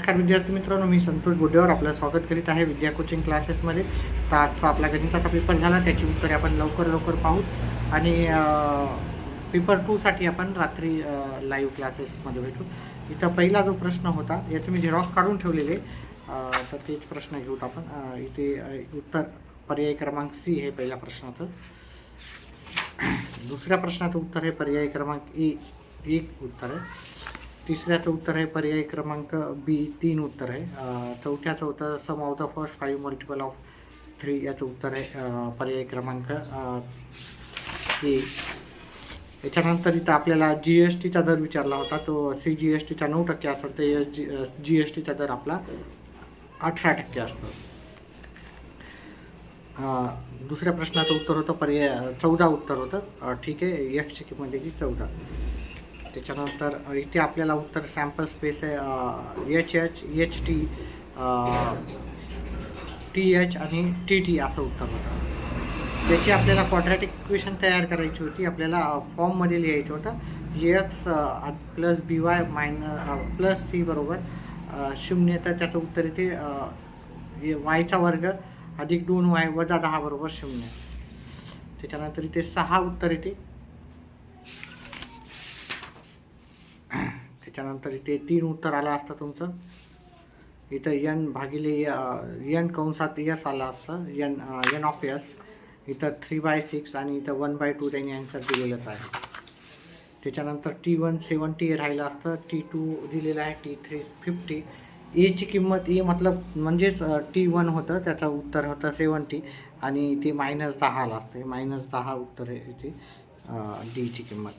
नमस्कार विद्यार्थी मित्रांनो, मी संतोष बोडेवर आपलं स्वागत करीत आहे विद्या कोचिंग क्लासेसमध्ये. तर आजचा आपला गणिताचा पेपर झाला, त्याची उत्तरे आपण लवकर पाहू आणि पेपर 2साठी आपण रात्री लाईव्ह क्लासेसमध्ये भेटू. इथं पहिला जो प्रश्न होता याचं मी झेरॉक्स काढून ठेवलेले, तर तेच प्रश्न घेऊत आपण. इथे उत्तर पर्याय क्रमांक सी हे पहिल्या प्रश्नाचं. दुसऱ्या प्रश्नाचं उत्तर हे पर्याय क्रमांक ए 1 उत्तर आहे. तिसऱ्याचं उत्तर आहे पर्याय क्रमांक बी 3 उत्तर आहे. चौथ्याचं उत्तर sum of the first 5 multiple of 3 याचं उत्तर आहे पर्याय क्रमांक ए. याच्यानंतर इथं आपल्याला GSTचा दर विचारला होता, तो CGSTचा 9% असेल तर GSTचा दर आपला 18% असतो. दुसऱ्या प्रश्नाचं उत्तर होतं पर्याय 14 उत्तर होतं. ठीक आहे, एक्सची किंमत याची 14. त्याच्यानंतर इथे आपल्याला उत्तर सॅम्पल स्पेस आहे HH HT TH आणि TT असं उत्तर होतं. त्याची आपल्याला क्वाड्रॅटिक इक्वेशन तयार करायची होती. आपल्याला फॉर्ममध्ये लिहायचं होतं x + by प्लस c बरोबर 0. तर त्याचं उत्तर इथे yचा वर्ग अधिक 2y वजा 10 बरोबर 0. त्याच्यानंतर इथे 6 उत्तर येते. त्याच्यानंतर इथे 3 उत्तर आलं असतं तुमचं. इथं n भागिले n कंसात s आला असतं, n ऑफ s. इथं 3/6 आणि इथं 1/2 त्यांनी आन्सर दिलेलंच आहे. त्याच्यानंतर T1 70 राहिलं असतं, T2 दिलेलं आहे, T3 50. एची किंमत ए मतलब म्हणजेच T1 होतं, त्याचं उत्तर होतं 70 आणि ते -10 आलं असतं. -10 उत्तर आहे इथे डीची किंमत.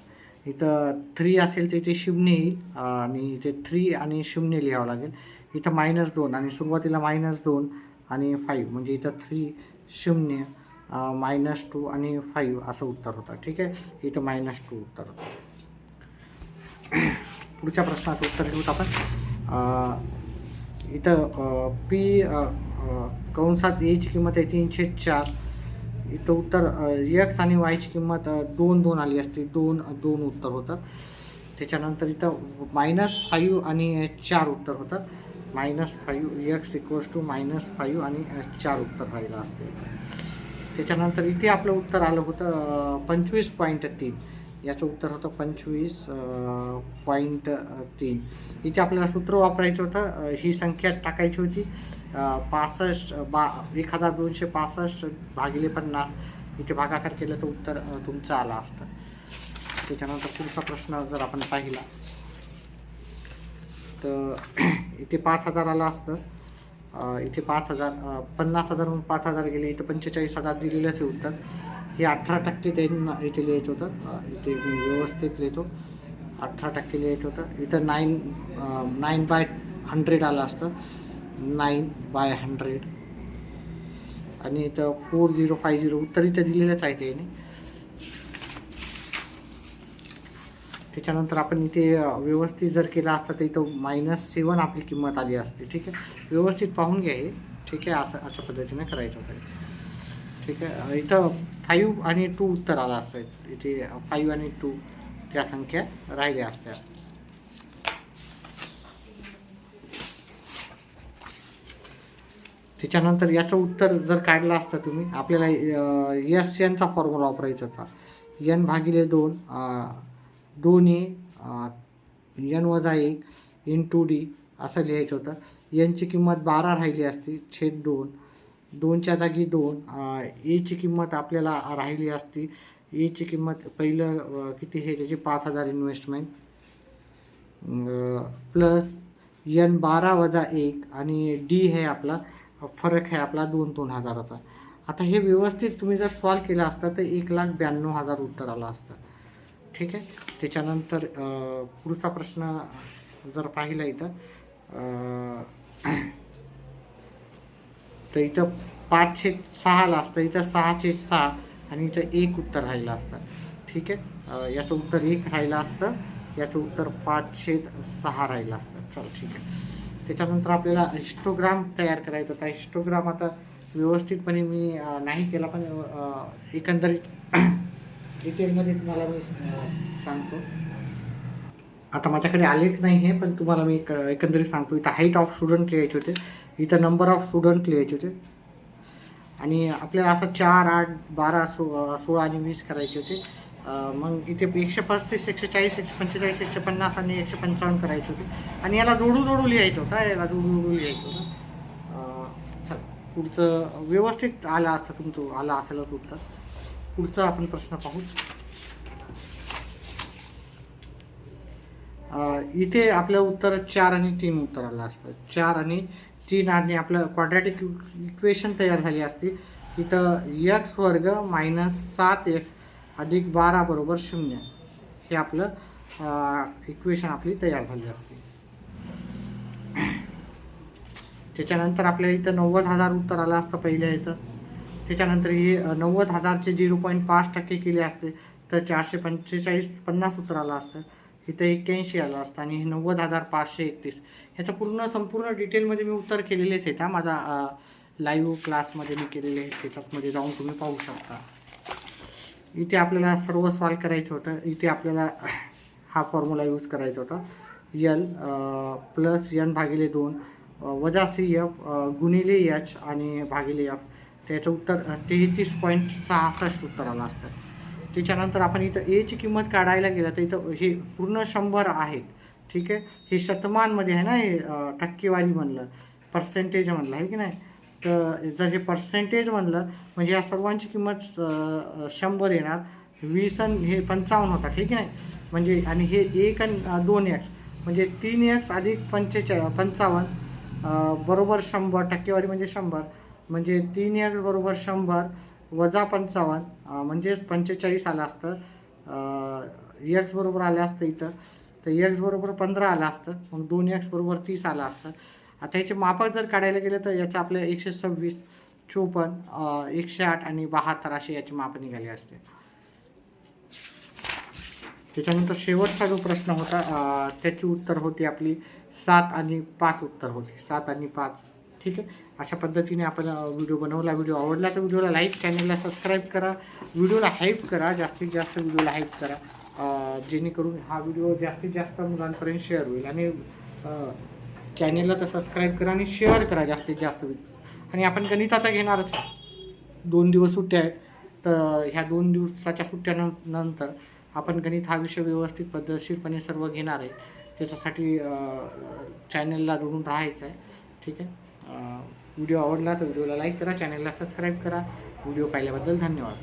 इथं 3 असेल तर इथे 0 येईल आणि इथे 3 आणि 0 लिहावं लागेल. इथं -2 आणि सुरुवातीला -2 आणि 5 म्हणजे इथं 3 0 -2 आणि 5 असं उत्तर होतं. ठीक आहे, इथं -2 उत्तर होतं. पुढच्या प्रश्नाचं उत्तर घेऊत आपण. इथं P कंसात एची किंमत आहे 304. इथं उत्तर x आणि yची किंमत 2 आली असती, 2 उत्तर होतं. त्याच्यानंतर इथं -5 आणि 4 उत्तर होतं. -5 x = -5 आणि 4 उत्तर राहिलं असतं इथं. त्याच्यानंतर इथे आपलं उत्तर आलं होतं 25.3. याचं उत्तर होतं 25.3. इथे आपल्याला सूत्र वापरायचं होतं. ही संख्या टाकायची होती 1265 भागिले 50. इथे भागाकार केलं तर उत्तर तुमचं आलं असतं. त्याच्यानंतर पुढचा प्रश्न जर आपण पाहिला तर इथे 5000 आलं असतं. इथे 5000 50,000 5000 गेले, इथं 45,000 दिलेलंच आहे उत्तर. हे 18% त्यांना इथे लिहायचं होतं. इथे मी व्यवस्थित लिहितो, 18% लिहायचं होतं. इथं 9/100 आलं असतं, 9/100 आणि इथं 4050 उत्तर इथं दिलेलंच आहे त्याने. त्याच्यानंतर आपण इथे व्यवस्थित जर केलं असतं तर इथं -7 आपली किंमत आली असते. ठीक आहे, व्यवस्थित पाहून घ्या हे. ठीक आहे, अशा पद्धतीने करायचं होतं. ठीक आहे, इथं 5 आणि 2 उत्तर आलं असतं. इथे 5 आणि 2 त्या संख्या राहिल्या असत्या. त्याच्यानंतर याचं उत्तर जर काढलं असतं तुम्ही, आपल्याला SNचा फॉर्म्युला वापरायचा होता. n भागिले 2 2a n वजा 1 × d असं लिहायचं होतं. nची किंमत 12 राहिली असती, छेद 2. 2च्या जागी 2. एची किंमत आपल्याला राहिली असती, एची किंमत पहिलं किती हे त्याची 5000 इन्व्हेस्टमेंट प्लस n 12 वजा 1 आणि डी हे आपला फरक आहे आपला 2,000चा. आता हे व्यवस्थित तुम्ही जर सॉल्व केलं असतं तर 1,92,000 उत्तर आलं असतं. ठीक आहे, त्याच्यानंतर पुढचा प्रश्न जर पाहिला इथं तर इथं 5/6 आलं असतं, इथं 6/6 आणि इथं 1 उत्तर राहिलं असतं. ठीक आहे, याचं उत्तर 1 राहिलं असतं, याचं उत्तर 5/6 राहिलं असतं. चल ठीक आहे. त्याच्यानंतर आपल्याला हिस्टोग्राम तयार करायचा होता. हिस्टोग्राम आता व्यवस्थितपणे मी नाही केला, पण एकंदरीत डिटेलमध्ये तुम्हाला मी सांगतो. आता माझ्याकडे आलेख नाही आहे, पण तुम्हाला मी एकंदरीत सांगतो. इथं हाईट ऑफ स्टुडंट लिहायचे होते, इथं नंबर ऑफ स्टुडंट लिहायचे होते, आणि आपल्याला असं 4, 8, 12, 16 आणि 20 करायचे होते. मग इथे 135, 140, 145, 150 आणि 155 करायचे होते, आणि याला जोडू लिहायचं होतं, याला जोडू लिहायचं होतं. चला, पुढचं व्यवस्थित आलं असतं, तुमचं आलं असेलच उत्तर. पुढचा आपण प्रश्न पाहू. इथे आपलं उत्तर 4 आणि 3 उत्तर आलं असतं. 4 आणि 3 आणि आपलं क्वाड्रॅटिक इक्वेशन तयार झाली असती. इथं x वर्ग -7x अधिक 12 बरोबर 0, हे आपलं इक्वेशन आपली तयार झाली असते. त्याच्यानंतर आपल्या इथं 90,000 उत्तर आलं असतं पहिल्या इथं. त्याच्यानंतर हे 90,000चे 0.5% केले असते तर 445 उत्तर आलं असतं. इथं 81 आलं असतं, आणि हे 90,531. ह्याचं संपूर्ण डिटेलमध्ये मी उत्तर केलेलेच आहेत. माझा लाईव्ह क्लासमध्ये मी केलेले आहेत, त्याच्यामध्ये जाऊन तुम्ही पाहू शकता. इथे आपल्याला सर्व सॉल्व करायचं होतं. इथे आपल्याला हा फॉर्म्युला यूज करायचा होता. L प्लस n भागिले 2 वजा CF गुणिले H आणि भागिले F. त्याचं उत्तर 33.66 उत्तर आलं असतं. त्याच्यानंतर आपण इथं एची किंमत काढायला गेलं तर इथं हे पूर्ण 100 आहेत. ठीक आहे, हे शतमानमध्ये आहे ना, हे टक्केवारी म्हणलं, पर्सेंटेज म्हणलं आहे की नाही. तर जर हे पर्सेंटेज म्हणलं म्हणजे या सर्वांची किंमत 100 येणार. 20 आणि हे 55 होता, ठीक आहे. म्हणजे आणि हे 1 आणि 2x म्हणजे 3x अधिक 55 बरोबर 100, टक्केवारी म्हणजे 100, म्हणजे 3x बरोबर 100 वजा 55 म्हणजेच 45 आलं असतं. x बरोबर आलं असतं इथं, तर x बरोबर 15 आलं असतं. मग 2x बरोबर 30 आलं असतं. आता याचे मापक जर काढायला गेलं तर याचं आपलं 126, 54, 108 आणि 72 असे याचे माप निघाले असते. त्याच्यानंतर शेवटचा जो प्रश्न होता त्याची उत्तर होती आपली 7 आणि 5 उत्तर होती. 7 आणि 5, ठीक आहे. अशा पद्धतीने आपण व्हिडिओ बनवला. व्हिडिओ आवडला तर व्हिडिओला लाईक, चॅनलला सबस्क्राईब करा, व्हिडिओला हाईप करा, जास्तीत जास्त व्हिडिओला हाईप करा, जेणेकरून हा व्हिडिओ जास्तीत जास्त मुलांपर्यंत शेअर होईल. आणि चॅनलला तर सबस्क्राईब करा आणि शेअर करा जास्तीत जास्त. आणि आपण गणिताचा घेणारच. 2 दिवस सुट्ट्या आहेत, तर ह्या 2 दिवसाच्या सुट्ट्यानंतर आपण गणित हा विषय व्यवस्थित पद्धतशीरपणे सर्व घेणार आहे. त्याच्यासाठी चॅनलला जोडून राहायचं आहे, ठीक आहे. व्हिडिओ आवडला तर व्हिडिओला लाईक करा, चॅनलला सबस्क्राईब करा. व्हिडिओ पाहिल्याबद्दल धन्यवाद.